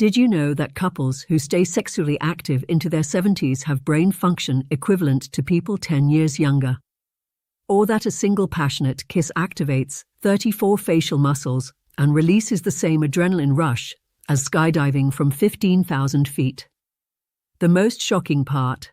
Did you know that couples who stay sexually active into their 70s have brain function equivalent to people 10 years younger? Or that a single passionate kiss activates 34 facial muscles and releases the same adrenaline rush as skydiving from 15,000 feet? The most shocking part: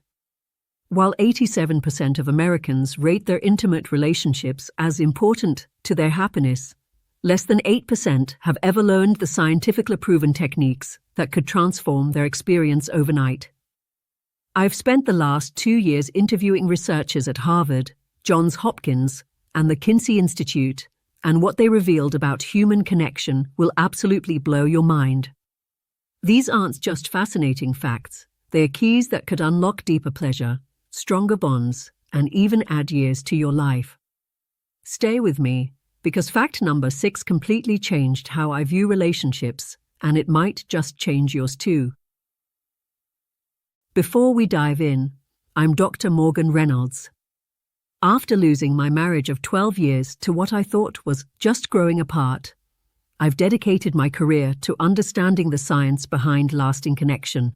while 87% of Americans rate their intimate relationships as important to their happiness, less than 8% have ever learned the scientifically proven techniques that could transform their experience overnight. I've spent the last 2 years interviewing researchers at Harvard, Johns Hopkins, and the Kinsey Institute, and what they revealed about human connection will absolutely blow your mind. These aren't just fascinating facts, they are keys that could unlock deeper pleasure, stronger bonds, and even add years to your life. Stay with me, because fact number 6 completely changed how I view relationships, and it might just change yours too. Before we dive in, I'm Dr. Morgan Reynolds. After losing my marriage of 12 years to what I thought was just growing apart, I've dedicated my career to understanding the science behind lasting connection.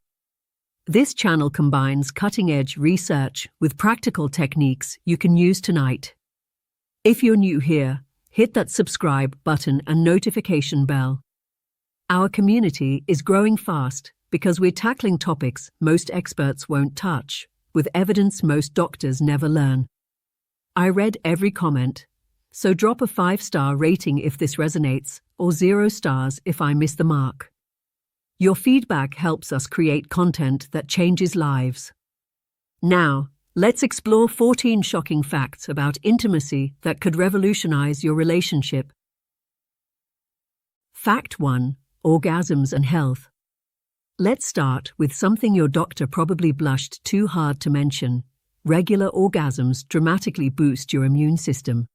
This channel combines cutting-edge research with practical techniques you can use tonight. If you're new here, hit that subscribe button and notification bell. Our community is growing fast because we're tackling topics most experts won't touch, with evidence most doctors never learn. I read every comment, so drop a 5-star rating if this resonates, or 0 stars if I miss the mark. Your feedback helps us create content that changes lives. Now, let's explore 14 shocking facts about intimacy that could revolutionize your relationship. Fact 1: Orgasms and health. Let's start with something your doctor probably blushed too hard to mention. Regular orgasms dramatically boost your immune system.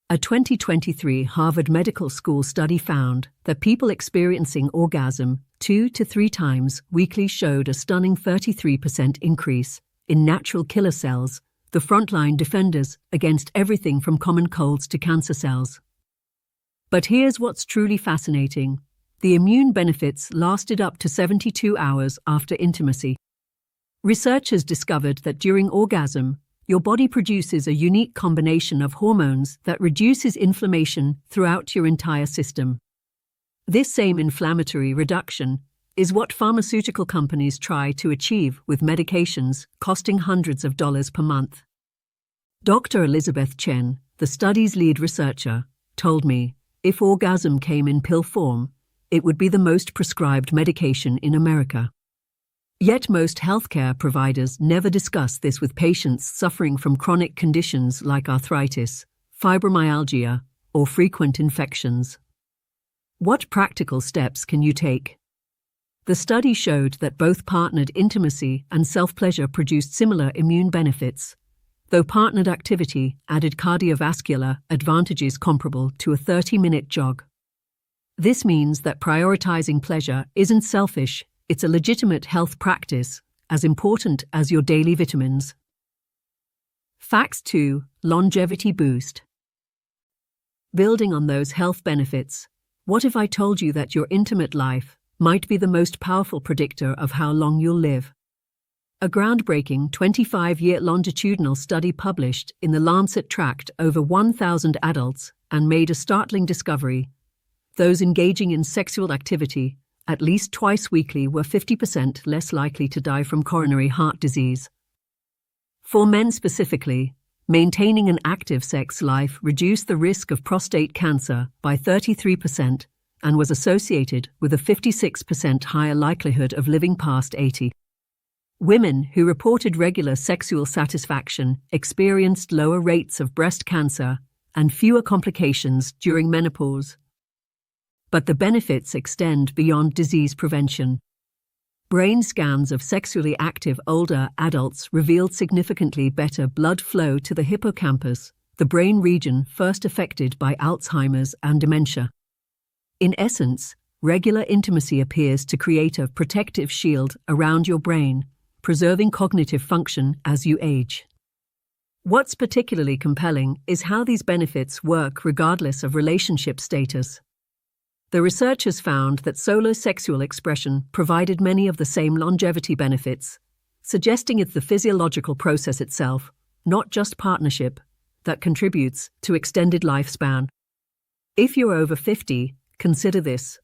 A 2023 Harvard Medical School study found that people experiencing orgasm 2 to 3 times weekly showed a stunning 33% increase in natural killer cells, the frontline defenders against everything from common colds to cancer cells. But here's what's truly fascinating: the immune benefits lasted up to 72 hours after intimacy. Researchers discovered that during orgasm, your body produces a unique combination of hormones that reduces inflammation throughout your entire system. This same inflammatory reduction is what pharmaceutical companies try to achieve with medications costing hundreds of dollars per month. Dr. Elizabeth Chen, the study's lead researcher, told me, if orgasm came in pill form, it would be the most prescribed medication in America. Yet most healthcare providers never discuss this with patients suffering from chronic conditions like arthritis, fibromyalgia, or frequent infections. What practical steps can you take? The study showed that both partnered intimacy and self-pleasure produced similar immune benefits, though partnered activity added cardiovascular advantages comparable to a 30-minute jog. This means that prioritizing pleasure isn't selfish, it's a legitimate health practice, as important as your daily vitamins. Facts 2: Longevity boost. Building on those health benefits, what if I told you that your intimate life might be the most powerful predictor of how long you'll live? A groundbreaking 25-year longitudinal study published in the Lancet tracked over 1,000 adults and made a startling discovery. Those engaging in sexual activity at least twice weekly were 50% less likely to die from coronary heart disease. For men specifically, maintaining an active sex life reduced the risk of prostate cancer by 33% and was associated with a 56% higher likelihood of living past 80. Women who reported regular sexual satisfaction experienced lower rates of breast cancer and fewer complications during menopause. But the benefits extend beyond disease prevention. Brain scans of sexually active older adults revealed significantly better blood flow to the hippocampus, the brain region first affected by Alzheimer's and dementia. In essence, regular intimacy appears to create a protective shield around your brain, preserving cognitive function as you age. What's particularly compelling is how these benefits work regardless of relationship status. The researchers found that solo sexual expression provided many of the same longevity benefits, suggesting it's the physiological process itself, not just partnership, that contributes to extended lifespan. If you're over 50, consider this.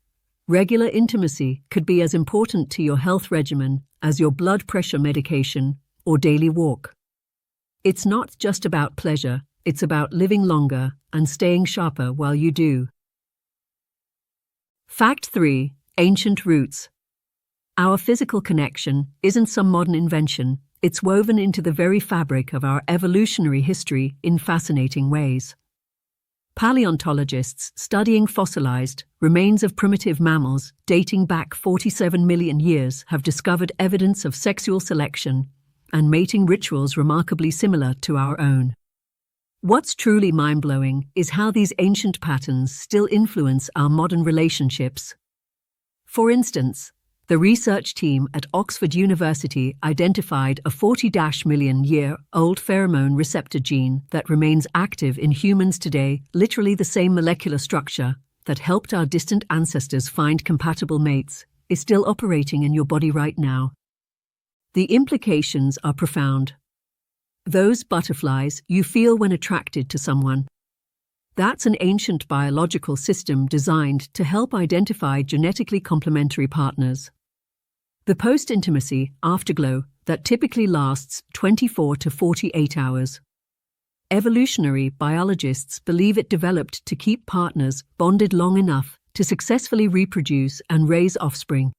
Regular intimacy could be as important to your health regimen as your blood pressure medication or daily walk. It's not just about pleasure, it's about living longer and staying sharper while you do. Fact 3. Ancient roots. Our physical connection isn't some modern invention, it's woven into the very fabric of our evolutionary history in fascinating ways. Paleontologists studying fossilized remains of primitive mammals dating back 47 million years have discovered evidence of sexual selection and mating rituals remarkably similar to our own. What's truly mind-blowing is how these ancient patterns still influence our modern relationships. For instance, the research team at Oxford University identified a 40-million-year-old pheromone receptor gene that remains active in humans today, literally the same molecular structure that helped our distant ancestors find compatible mates, is still operating in your body right now. The implications are profound. Those butterflies you feel when attracted to someone. That's an ancient biological system designed to help identify genetically complementary partners. The post-intimacy afterglow that typically lasts 24 to 48 hours. Evolutionary biologists believe it developed to keep partners bonded long enough to successfully reproduce and raise offspring.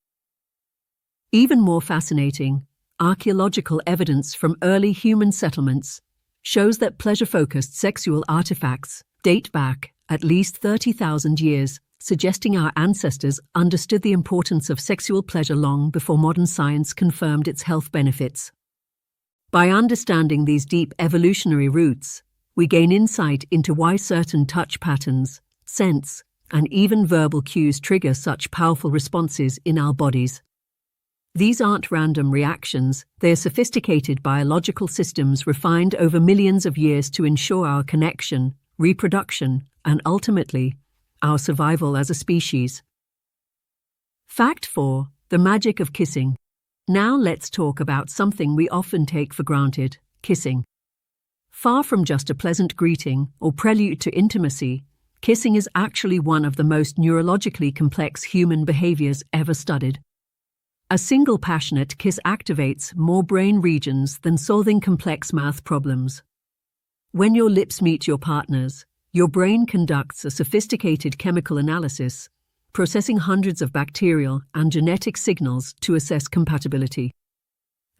Even more fascinating, archaeological evidence from early human settlements shows that pleasure-focused sexual artifacts date back at least 30,000 years, suggesting our ancestors understood the importance of sexual pleasure long before modern science confirmed its health benefits. By understanding these deep evolutionary roots, we gain insight into why certain touch patterns, scents, and even verbal cues trigger such powerful responses in our bodies. These aren't random reactions, they are sophisticated biological systems refined over millions of years to ensure our connection, reproduction, and ultimately, our survival as a species. Fact 4. The magic of kissing. Now let's talk about something we often take for granted, kissing. Far from just a pleasant greeting or prelude to intimacy, kissing is actually one of the most neurologically complex human behaviors ever studied. A single passionate kiss activates more brain regions than solving complex math problems. When your lips meet your partner's, your brain conducts a sophisticated chemical analysis, processing hundreds of bacterial and genetic signals to assess compatibility.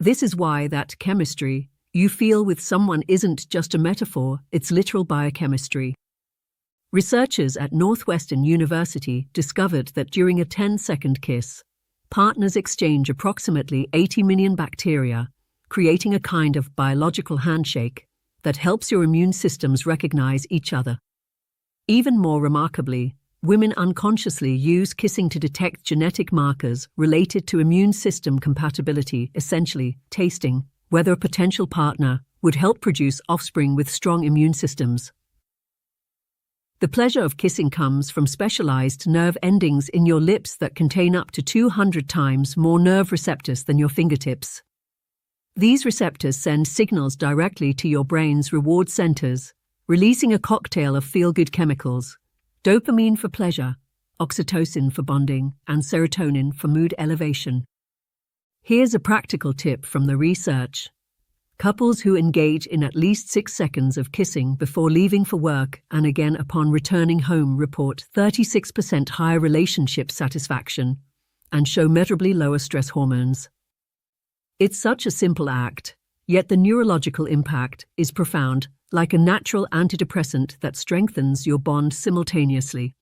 This is why that chemistry you feel with someone isn't just a metaphor, it's literal biochemistry. Researchers at Northwestern University discovered that during a 10-second kiss, partners exchange approximately 80 million bacteria, creating a kind of biological handshake that helps your immune systems recognize each other. Even more remarkably, women unconsciously use kissing to detect genetic markers related to immune system compatibility, essentially tasting whether a potential partner would help produce offspring with strong immune systems. The pleasure of kissing comes from specialized nerve endings in your lips that contain up to 200 times more nerve receptors than your fingertips. These receptors send signals directly to your brain's reward centers, releasing a cocktail of feel-good chemicals: dopamine for pleasure, oxytocin for bonding, and serotonin for mood elevation. Here's a practical tip from the research. Couples who engage in at least 6 seconds of kissing before leaving for work and again upon returning home report 36% higher relationship satisfaction and show measurably lower stress hormones. It's such a simple act, yet the neurological impact is profound, like a natural antidepressant that strengthens your bond simultaneously.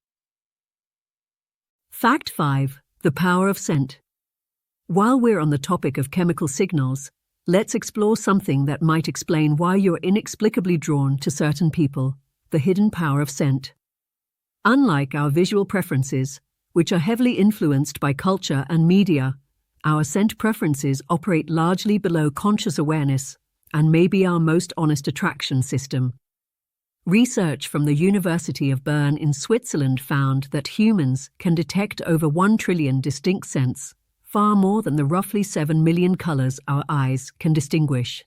Fact 5. The power of scent. While we're on the topic of chemical signals, let's explore something that might explain why you're inexplicably drawn to certain people: the hidden power of scent. Unlike our visual preferences, which are heavily influenced by culture and media, our scent preferences operate largely below conscious awareness and may be our most honest attraction system. Research from the University of Bern in Switzerland found that humans can detect over 1 trillion distinct scents, far more than the roughly 7 million colors our eyes can distinguish.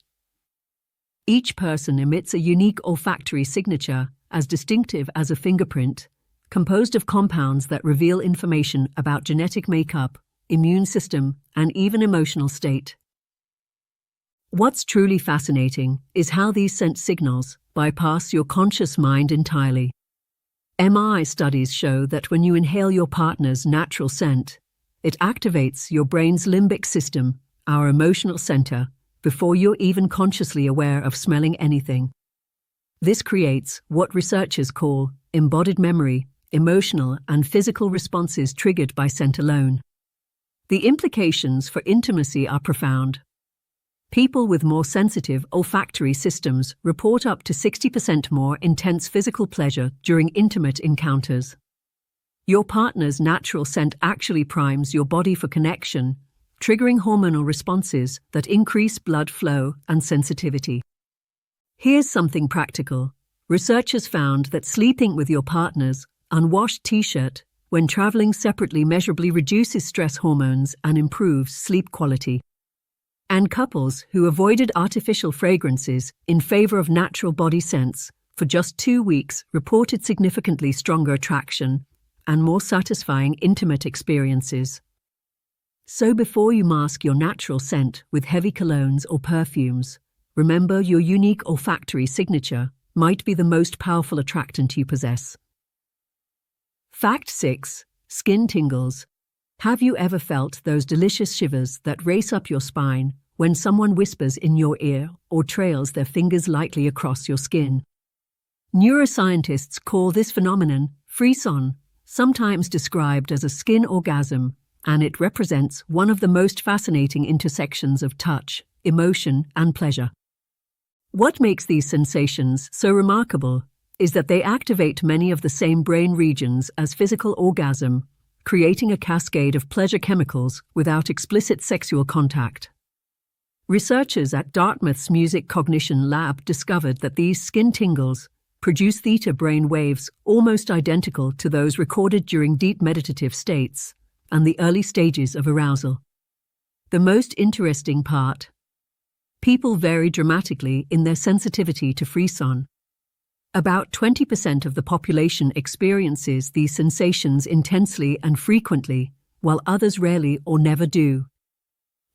Each person emits a unique olfactory signature, as distinctive as a fingerprint, composed of compounds that reveal information about genetic makeup, immune system, and even emotional state. What's truly fascinating is how these scent signals bypass your conscious mind entirely. MRI studies show that when you inhale your partner's natural scent, it activates your brain's limbic system, our emotional center, before you're even consciously aware of smelling anything. This creates what researchers call embodied memory, emotional and physical responses triggered by scent alone. The implications for intimacy are profound. People with more sensitive olfactory systems report up to 60% more intense physical pleasure during intimate encounters. Your partner's natural scent actually primes your body for connection, triggering hormonal responses that increase blood flow and sensitivity. Here's something practical. Researchers found that sleeping with your partner's unwashed t-shirt when traveling separately measurably reduces stress hormones and improves sleep quality. And couples who avoided artificial fragrances in favor of natural body scents for just 2 weeks reported significantly stronger attraction and more satisfying intimate experiences. So before you mask your natural scent with heavy colognes or perfumes, remember your unique olfactory signature might be the most powerful attractant you possess. Fact 6. Skin tingles. Have you ever felt those delicious shivers that race up your spine when someone whispers in your ear or trails their fingers lightly across your skin? Neuroscientists call this phenomenon frisson, sometimes described as a skin orgasm, and it represents one of the most fascinating intersections of touch, emotion, and pleasure. What makes these sensations so remarkable is that they activate many of the same brain regions as physical orgasm, creating a cascade of pleasure chemicals without explicit sexual contact. Researchers at Dartmouth's Music Cognition Lab discovered that these skin tingles produce theta brain waves almost identical to those recorded during deep meditative states and the early stages of arousal. The most interesting part: people vary dramatically in their sensitivity to frisson. About 20% of the population experiences these sensations intensely and frequently, while others rarely or never do.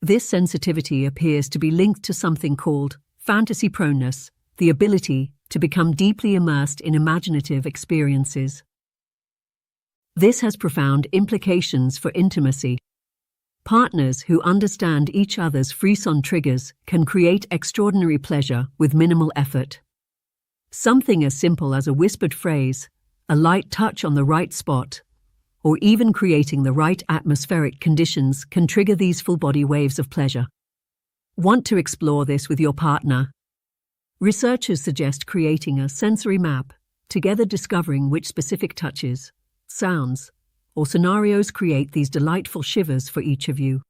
This sensitivity appears to be linked to something called fantasy proneness, the ability to become deeply immersed in imaginative experiences. This has profound implications for intimacy. Partners who understand each other's frisson triggers can create extraordinary pleasure with minimal effort. Something as simple as a whispered phrase, a light touch on the right spot, or even creating the right atmospheric conditions can trigger these full-body waves of pleasure. Want to explore this with your partner? Researchers suggest creating a sensory map, together discovering which specific touches, sounds, or scenarios create these delightful shivers for each of you.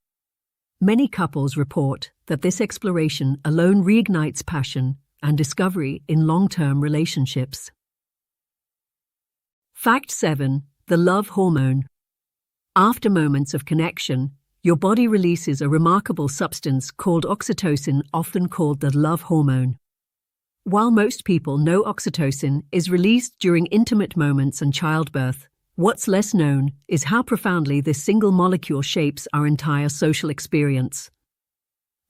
Many couples report that this exploration alone reignites passion and discovery in long-term relationships. Fact 7. The love hormone. After moments of connection, your body releases a remarkable substance called oxytocin, often called the love hormone. While most people know oxytocin is released during intimate moments and childbirth, what's less known is how profoundly this single molecule shapes our entire social experience.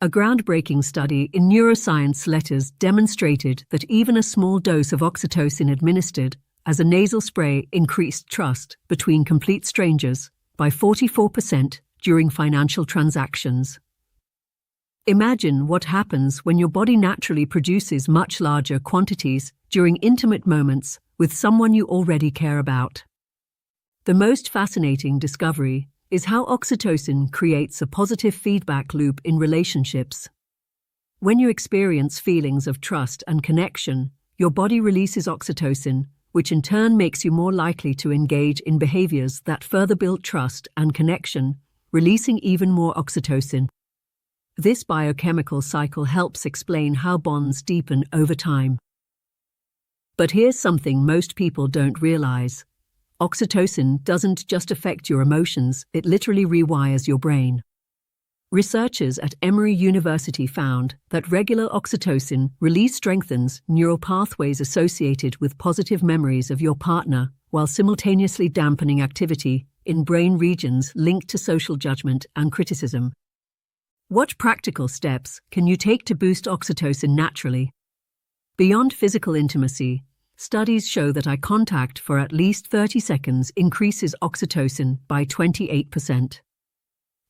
A groundbreaking study in Neuroscience Letters demonstrated that even a small dose of oxytocin administered as a nasal spray increased trust between complete strangers by 44% during financial transactions. Imagine what happens when your body naturally produces much larger quantities during intimate moments with someone you already care about. The most fascinating discovery is how oxytocin creates a positive feedback loop in relationships. When you experience feelings of trust and connection, your body releases oxytocin, which in turn makes you more likely to engage in behaviors that further build trust and connection, releasing even more oxytocin. This biochemical cycle helps explain how bonds deepen over time. But here's something most people don't realize. Oxytocin doesn't just affect your emotions, it literally rewires your brain. Researchers at Emory University found that regular oxytocin release strengthens neural pathways associated with positive memories of your partner, while simultaneously dampening activity in brain regions linked to social judgment and criticism. What practical steps can you take to boost oxytocin naturally? Beyond physical intimacy, studies show that eye contact for at least 30 seconds increases oxytocin by 28%.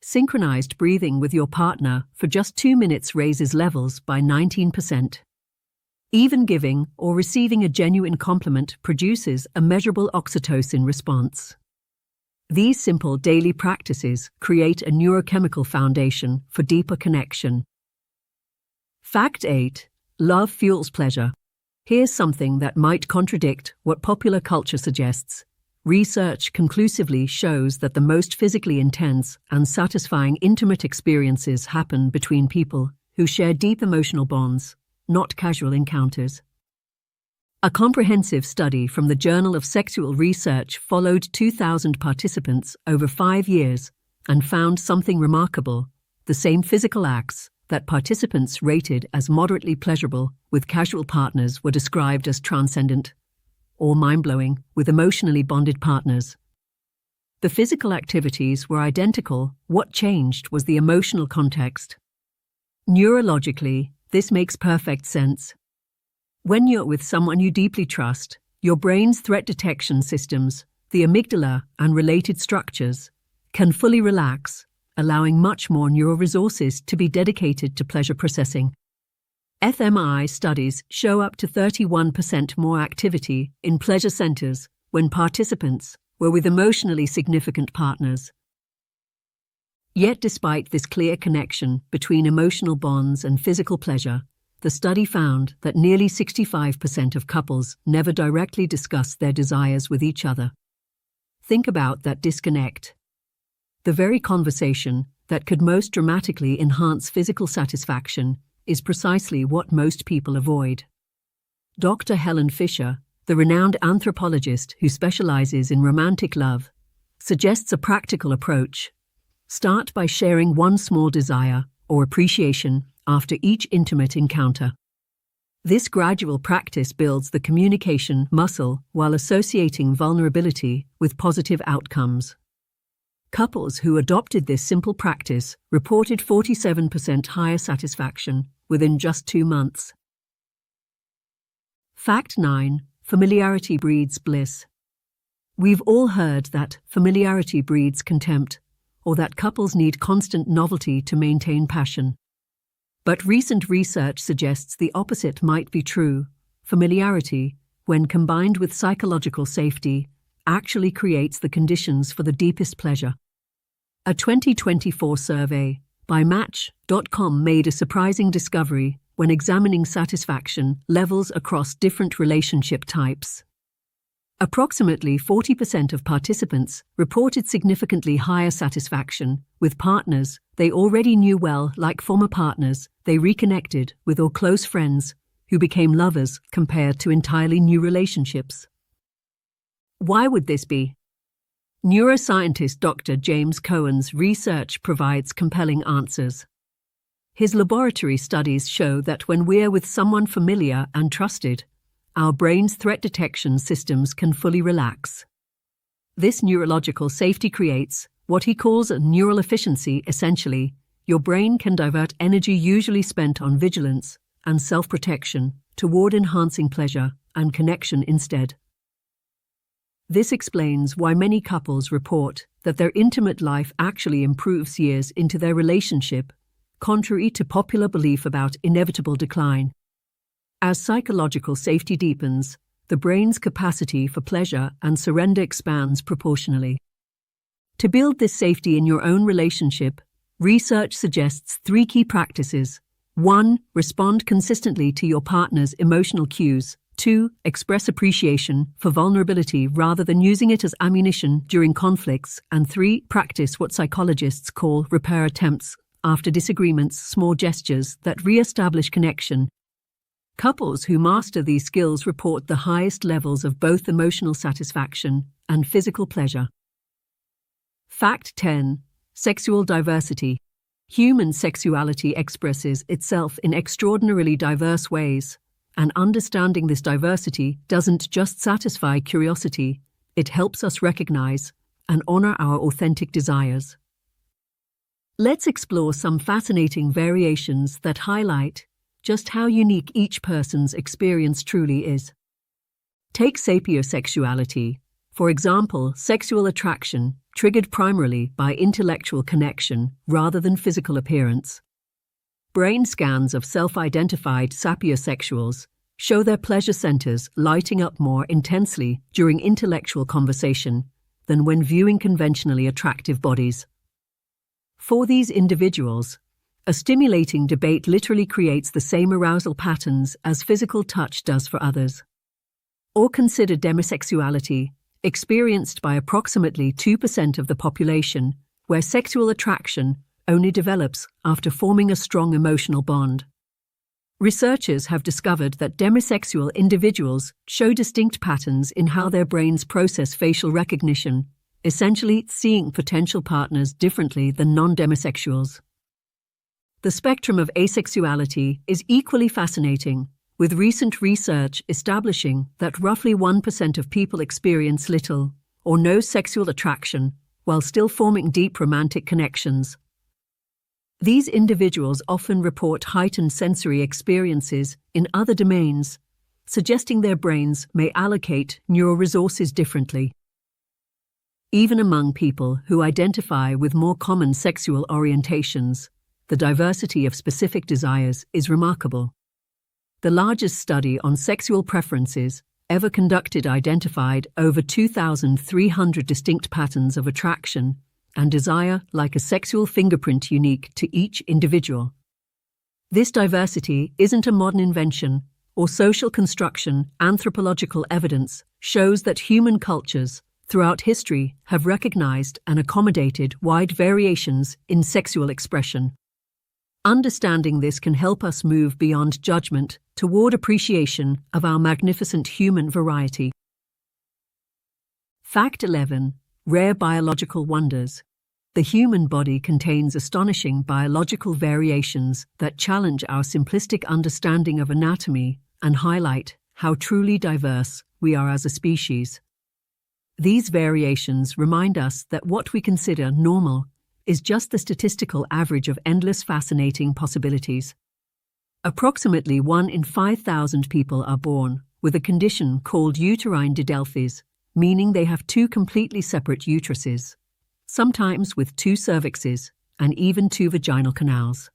Synchronized breathing with your partner for just 2 minutes raises levels by 19%. Even giving or receiving a genuine compliment produces a measurable oxytocin response. These simple daily practices create a neurochemical foundation for deeper connection. Fact 8. Love fuels pleasure. Here's something that might contradict what popular culture suggests. Research conclusively shows that the most physically intense and satisfying intimate experiences happen between people who share deep emotional bonds, not casual encounters. A comprehensive study from the Journal of Sexual Research followed 2,000 participants over 5 years and found something remarkable: the same physical acts that participants rated as moderately pleasurable with casual partners were described as transcendent, or mind-blowing, with emotionally bonded partners. The physical activities were identical. What changed was the emotional context. Neurologically, this makes perfect sense. When you're with someone you deeply trust, your brain's threat detection systems, the amygdala and related structures, can fully relax, allowing much more neural resources to be dedicated to pleasure processing. fMRI studies show up to 31% more activity in pleasure centers when participants were with emotionally significant partners. Yet despite this clear connection between emotional bonds and physical pleasure, the study found that nearly 65% of couples never directly discuss their desires with each other. Think about that disconnect. The very conversation that could most dramatically enhance physical satisfaction is precisely what most people avoid. Dr. Helen Fisher, the renowned anthropologist who specializes in romantic love, suggests a practical approach. Start by sharing one small desire or appreciation after each intimate encounter. This gradual practice builds the communication muscle while associating vulnerability with positive outcomes. Couples who adopted this simple practice reported 47% higher satisfaction within just 2 months. Fact 9. Familiarity breeds bliss. We've all heard that familiarity breeds contempt, or that couples need constant novelty to maintain passion. But recent research suggests the opposite might be true. Familiarity, when combined with psychological safety, actually creates the conditions for the deepest pleasure. A 2024 survey by Match.com made a surprising discovery when examining satisfaction levels across different relationship types. Approximately 40% of participants reported significantly higher satisfaction with partners they already knew well, like former partners they reconnected with, or close friends who became lovers, compared to entirely new relationships. Why would this be? Neuroscientist Dr. James Cohen's research provides compelling answers. His laboratory studies show that when we're with someone familiar and trusted, our brain's threat detection systems can fully relax. This neurological safety creates what he calls a neural efficiency. Essentially, your brain can divert energy usually spent on vigilance and self-protection toward enhancing pleasure and connection instead. This explains why many couples report that their intimate life actually improves years into their relationship, contrary to popular belief about inevitable decline. As psychological safety deepens, the brain's capacity for pleasure and surrender expands proportionally. To build this safety in your own relationship, research suggests 3 key practices. 1. Respond consistently to your partner's emotional cues. 2. Express appreciation for vulnerability rather than using it as ammunition during conflicts. And 3. Practice what psychologists call repair attempts after disagreements, small gestures that re-establish connection. Couples who master these skills report the highest levels of both emotional satisfaction and physical pleasure. Fact 10. Sexual diversity. Human sexuality expresses itself in extraordinarily diverse ways, and understanding this diversity doesn't just satisfy curiosity, it helps us recognize and honor our authentic desires. Let's explore some fascinating variations that highlight just how unique each person's experience truly is. Take sapiosexuality, for example, sexual attraction triggered primarily by intellectual connection rather than physical appearance. Brain scans of self-identified sapiosexuals show their pleasure centers lighting up more intensely during intellectual conversation than when viewing conventionally attractive bodies. For these individuals, a stimulating debate literally creates the same arousal patterns as physical touch does for others. Or consider demisexuality, experienced by approximately 2% of the population, where sexual attraction only develops after forming a strong emotional bond. Researchers have discovered that demisexual individuals show distinct patterns in how their brains process facial recognition, essentially seeing potential partners differently than non-demisexuals. The spectrum of asexuality is equally fascinating, with recent research establishing that roughly 1% of people experience little or no sexual attraction while still forming deep romantic connections. These individuals often report heightened sensory experiences in other domains, suggesting their brains may allocate neural resources differently. Even among people who identify with more common sexual orientations, the diversity of specific desires is remarkable. The largest study on sexual preferences ever conducted identified over 2,300 distinct patterns of attraction and desire, like a sexual fingerprint unique to each individual. This diversity isn't a modern invention or social construction. Anthropological evidence shows that human cultures throughout history have recognized and accommodated wide variations in sexual expression. Understanding this can help us move beyond judgment toward appreciation of our magnificent human variety. Fact 11. Rare biological wonders. The human body contains astonishing biological variations that challenge our simplistic understanding of anatomy and highlight how truly diverse we are as a species. These variations remind us that what we consider normal is just the statistical average of endless fascinating possibilities. Approximately 1 in 5,000 people are born with a condition called uterine didelphys, meaning they have 2 completely separate uteruses, sometimes with 2 cervixes and even 2 vaginal canals.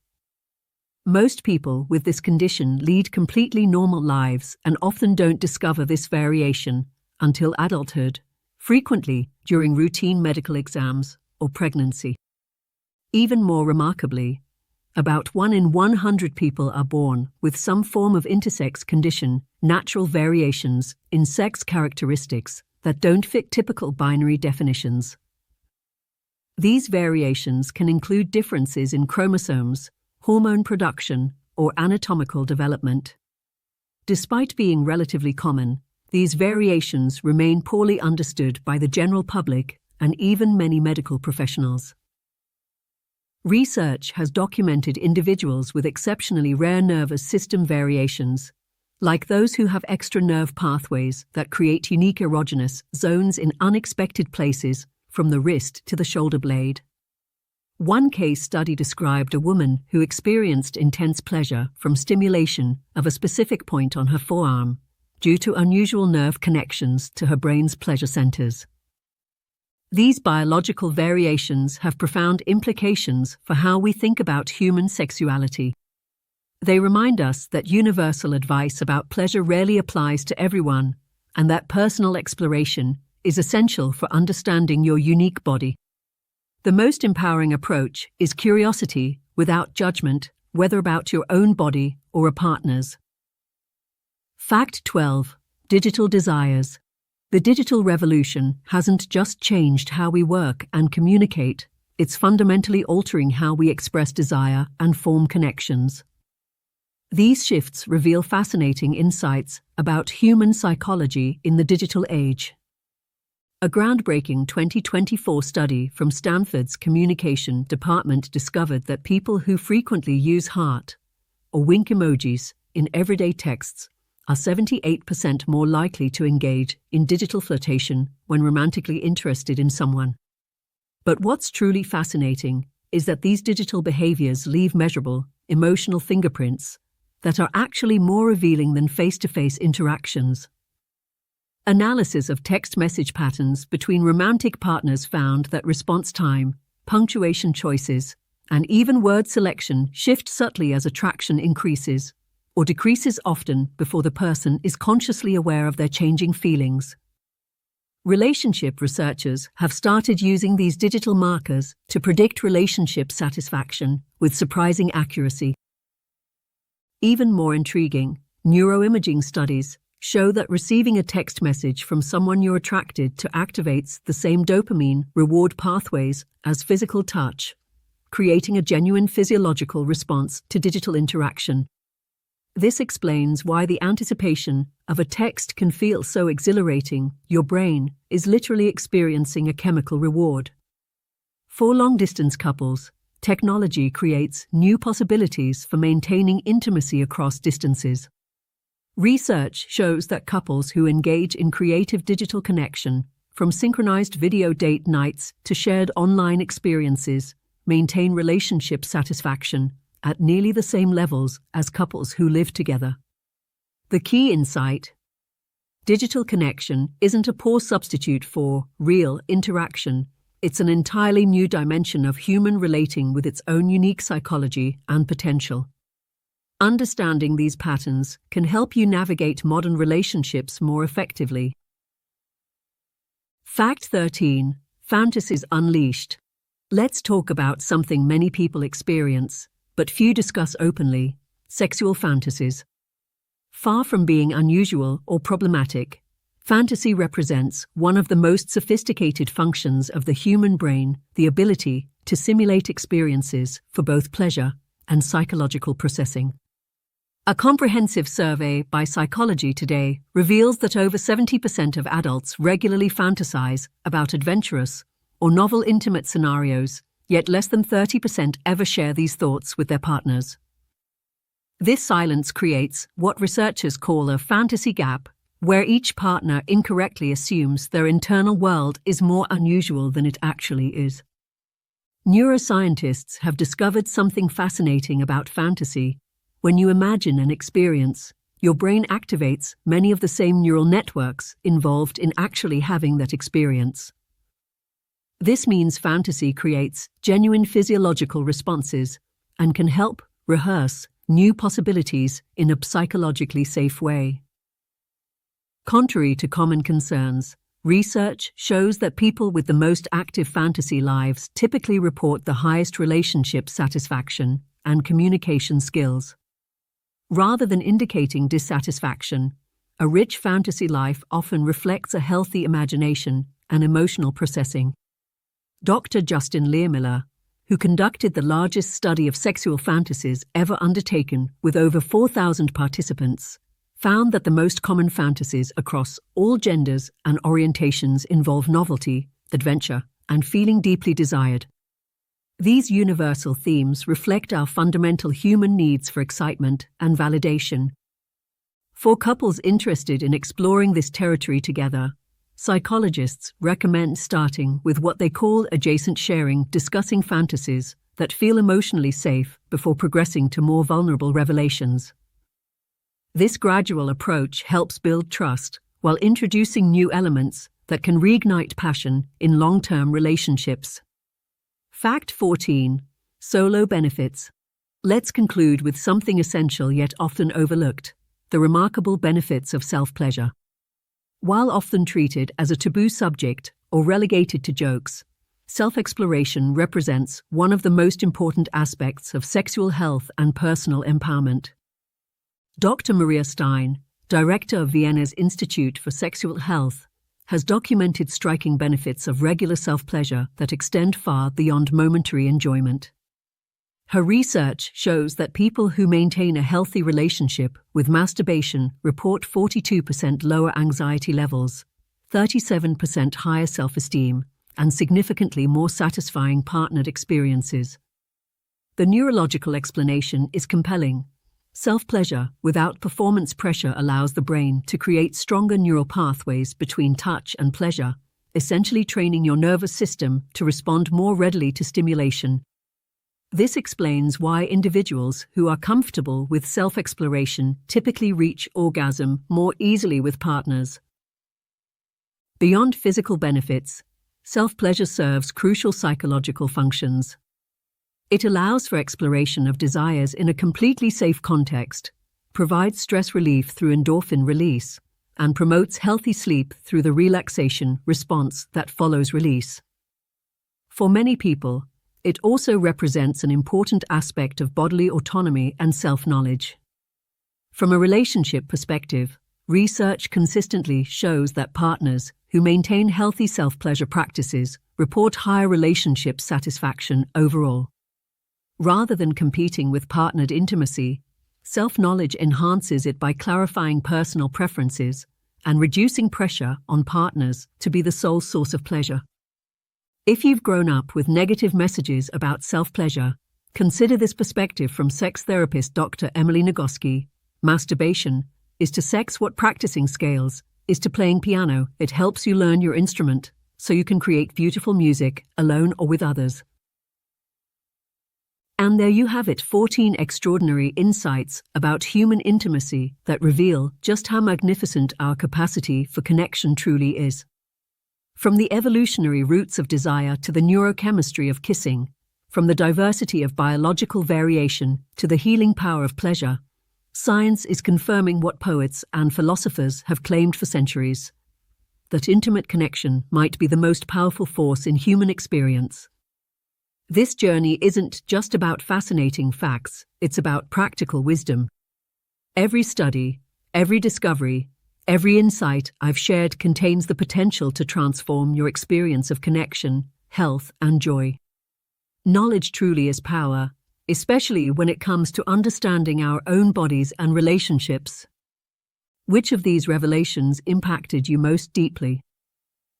Most people with this condition lead completely normal lives and often don't discover this variation until adulthood, frequently during routine medical exams or pregnancy. Even more remarkably, about 1 in 100 people are born with some form of intersex condition, natural variations in sex characteristics that don't fit typical binary definitions. These variations can include differences in chromosomes, hormone production, or anatomical development. Despite being relatively common, these variations remain poorly understood by the general public and even many medical professionals. Research has documented individuals with exceptionally rare nervous system variations, like those who have extra nerve pathways that create unique erogenous zones in unexpected places from the wrist to the shoulder blade. One case study described a woman who experienced intense pleasure from stimulation of a specific point on her forearm due to unusual nerve connections to her brain's pleasure centers. These biological variations have profound implications for how we think about human sexuality. They remind us that universal advice about pleasure rarely applies to everyone, and that personal exploration is essential for understanding your unique body. The most empowering approach is curiosity without judgment, whether about your own body or a partner's. Fact 12. Digital desires. The digital revolution hasn't just changed how we work and communicate, it's fundamentally altering how we express desire and form connections. These shifts reveal fascinating insights about human psychology in the digital age. A groundbreaking 2024 study from Stanford's Communication Department discovered that people who frequently use heart or wink emojis in everyday texts are 78% more likely to engage in digital flirtation when romantically interested in someone. But what's truly fascinating is that these digital behaviors leave measurable, emotional fingerprints that are actually more revealing than face-to-face interactions. Analysis of text message patterns between romantic partners found that response time, punctuation choices, and even word selection shift subtly as attraction increases or decreases, often before the person is consciously aware of their changing feelings. Relationship researchers have started using these digital markers to predict relationship satisfaction with surprising accuracy. Even more intriguing, neuroimaging studies show that receiving a text message from someone you're attracted to activates the same dopamine reward pathways as physical touch, creating a genuine physiological response to digital interaction. This explains why the anticipation of a text can feel so exhilarating. Your brain is literally experiencing a chemical reward. For long-distance couples, technology creates new possibilities for maintaining intimacy across distances. Research shows that couples who engage in creative digital connection, from synchronized video date nights to shared online experiences, maintain relationship satisfaction at nearly the same levels as couples who live together. The key insight: digital connection isn't a poor substitute for real interaction. It's an entirely new dimension of human relating with its own unique psychology and potential. Understanding these patterns can help you navigate modern relationships more effectively. Fact 13. Fantasies unleashed. Let's talk about something many people experience, but few discuss openly: sexual fantasies. Far from being unusual or problematic, fantasy represents one of the most sophisticated functions of the human brain, the ability to simulate experiences for both pleasure and psychological processing. A comprehensive survey by Psychology Today reveals that over 70% of adults regularly fantasize about adventurous or novel intimate scenarios, yet less than 30% ever share these thoughts with their partners. This silence creates what researchers call a fantasy gap, where each partner incorrectly assumes their internal world is more unusual than it actually is. Neuroscientists have discovered something fascinating about fantasy. When you imagine an experience, your brain activates many of the same neural networks involved in actually having that experience. This means fantasy creates genuine physiological responses and can help rehearse new possibilities in a psychologically safe way. Contrary to common concerns, research shows that people with the most active fantasy lives typically report the highest relationship satisfaction and communication skills. Rather than indicating dissatisfaction, a rich fantasy life often reflects a healthy imagination and emotional processing. Dr. Justin Learmiller, who conducted the largest study of sexual fantasies ever undertaken with over 4,000 participants, found that the most common fantasies across all genders and orientations involve novelty, adventure, and feeling deeply desired. These universal themes reflect our fundamental human needs for excitement and validation. For couples interested in exploring this territory together, psychologists recommend starting with what they call adjacent sharing, discussing fantasies that feel emotionally safe before progressing to more vulnerable revelations. This gradual approach helps build trust while introducing new elements that can reignite passion in long-term relationships. Fact 14. Solo benefits. Let's conclude with something essential yet often overlooked: the remarkable benefits of self-pleasure. While often treated as a taboo subject or relegated to jokes, self-exploration represents one of the most important aspects of sexual health and personal empowerment. Dr. Maria Stein, director of Vienna's Institute for Sexual Health, has documented striking benefits of regular self-pleasure that extend far beyond momentary enjoyment. Her research shows that people who maintain a healthy relationship with masturbation report 42% lower anxiety levels, 37% higher self-esteem, and significantly more satisfying partnered experiences. The neurological explanation is compelling. Self-pleasure without performance pressure allows the brain to create stronger neural pathways between touch and pleasure, essentially training your nervous system to respond more readily to stimulation. This explains why individuals who are comfortable with self-exploration typically reach orgasm more easily with partners. Beyond physical benefits, self-pleasure serves crucial psychological functions. It allows for exploration of desires in a completely safe context, provides stress relief through endorphin release, and promotes healthy sleep through the relaxation response that follows release. For many people, it also represents an important aspect of bodily autonomy and self-knowledge. From a relationship perspective, research consistently shows that partners who maintain healthy self-pleasure practices report higher relationship satisfaction overall. Rather than competing with partnered intimacy, self-knowledge enhances it by clarifying personal preferences and reducing pressure on partners to be the sole source of pleasure. If you've grown up with negative messages about self-pleasure, consider this perspective from sex therapist Dr. Emily Nagoski. Masturbation is to sex what practicing scales is to playing piano. It helps you learn your instrument so you can create beautiful music alone or with others. And there you have it, 14 extraordinary insights about human intimacy that reveal just how magnificent our capacity for connection truly is. From the evolutionary roots of desire to the neurochemistry of kissing, from the diversity of biological variation to the healing power of pleasure, science is confirming what poets and philosophers have claimed for centuries: that intimate connection might be the most powerful force in human experience. This journey isn't just about fascinating facts, it's about practical wisdom. Every study, every discovery, every insight I've shared contains the potential to transform your experience of connection, health, and joy. Knowledge truly is power, especially when it comes to understanding our own bodies and relationships. Which of these revelations impacted you most deeply?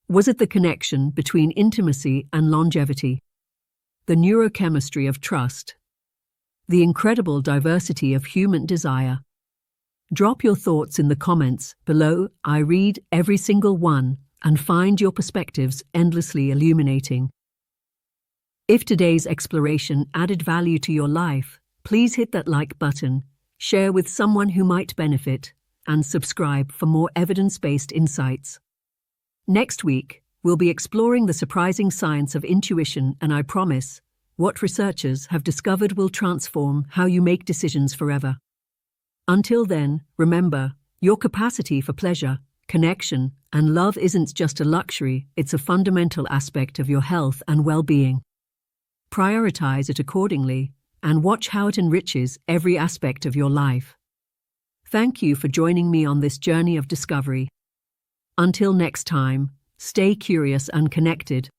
Was it the connection between intimacy and longevity? The neurochemistry of trust? The incredible diversity of human desire? Drop your thoughts in the comments below. I read every single one and find your perspectives endlessly illuminating. If today's exploration added value to your life, please hit that like button, share with someone who might benefit, and subscribe for more evidence-based insights. Next week, we'll be exploring the surprising science of intuition, and I promise, what researchers have discovered will transform how you make decisions forever. Until then, remember, your capacity for pleasure, connection, and love isn't just a luxury, it's a fundamental aspect of your health and well-being. Prioritize it accordingly, and watch how it enriches every aspect of your life. Thank you for joining me on this journey of discovery. Until next time, stay curious and connected.